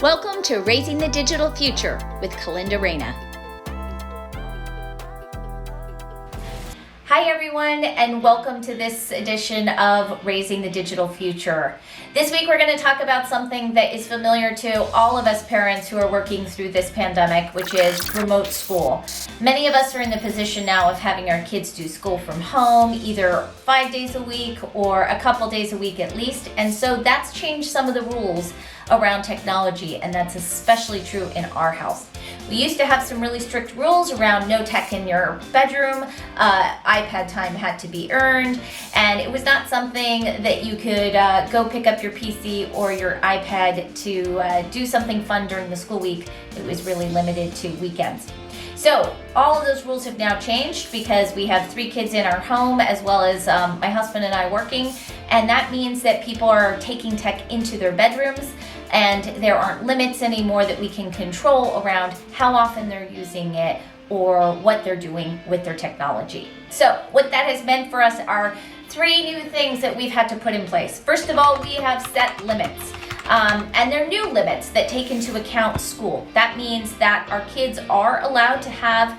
Welcome to Raising the Digital Future with Kalinda Reyna. Hi everyone, and welcome to this edition of Raising the Digital Future. This week we're going to talk about something that is familiar to all of us parents who are working through this pandemic, which is remote school. Many of us are in the position now of having our kids do school from home, either 5 days a week or a couple days a week at least, and so that's changed some of the rules around technology, and that's especially true in our house. We used to have some really strict rules around no tech in your bedroom, iPad time had to be earned, and it was not something that you could go pick up your PC or your iPad to do something fun during the school week. It was really limited to weekends. So all of those rules have now changed because we have 3 kids in our home, as well as my husband and I working, and that means that people are taking tech into their bedrooms, and there aren't limits anymore that we can control around how often they're using it or what they're doing with their technology. So what that has meant for us are 3 new things that we've had to put in place. First of all, we have set limits. And they're new limits that take into account school. That means that our kids are allowed to have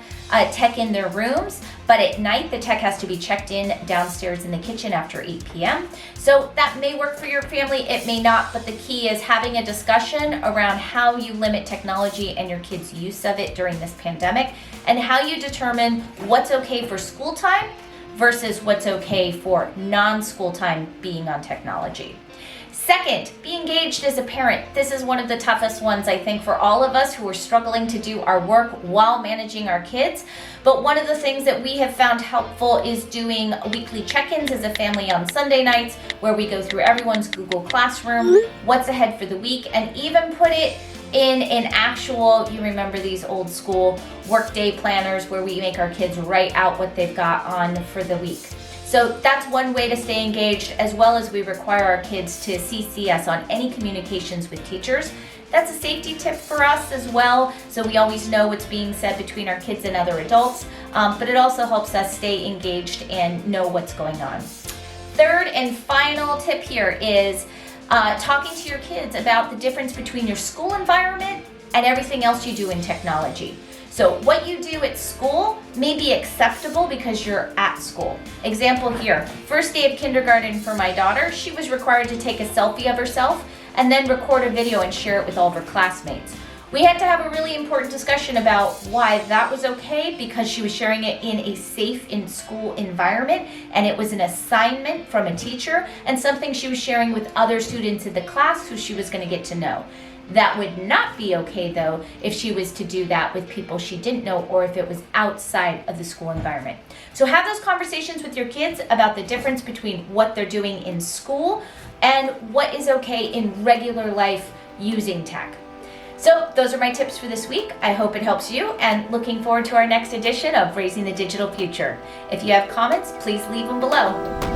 tech in their rooms, but at night the tech has to be checked in downstairs in the kitchen after 8 p.m. So that may work for your family, it may not, but the key is having a discussion around how you limit technology and your kids' use of it during this pandemic, and how you determine what's okay for school time versus what's okay for non-school time being on technology. Second, be engaged as a parent. This is one of the toughest ones, I think, for all of us who are struggling to do our work while managing our kids. But one of the things that we have found helpful is doing weekly check-ins as a family on Sunday nights, where we go through everyone's Google Classroom, what's ahead for the week, and even put it in an actual, you remember these old school workday planners where we make our kids write out what they've got on for the week. So that's one way to stay engaged, as well as we require our kids to CC us on any communications with teachers. That's a safety tip for us as well, so we always know what's being said between our kids and other adults, but it also helps us stay engaged and know what's going on. Third and final tip here is talking to your kids about the difference between your school environment and everything else you do in technology. So what you do at school may be acceptable because you're at school. Example here, first day of kindergarten for my daughter, she was required to take a selfie of herself and then record a video and share it with all of her classmates. We had to have a really important discussion about why that was okay, because she was sharing it in a safe in-school environment, and it was an assignment from a teacher and something she was sharing with other students in the class who she was going to get to know. That would not be okay, though, if she was to do that with people she didn't know, or if it was outside of the school environment. So have those conversations with your kids about the difference between what they're doing in school and what is okay in regular life using tech. So those are my tips for this week. I hope it helps you, and looking forward to our next edition of Raising the Digital Future. If you have comments, please leave them below.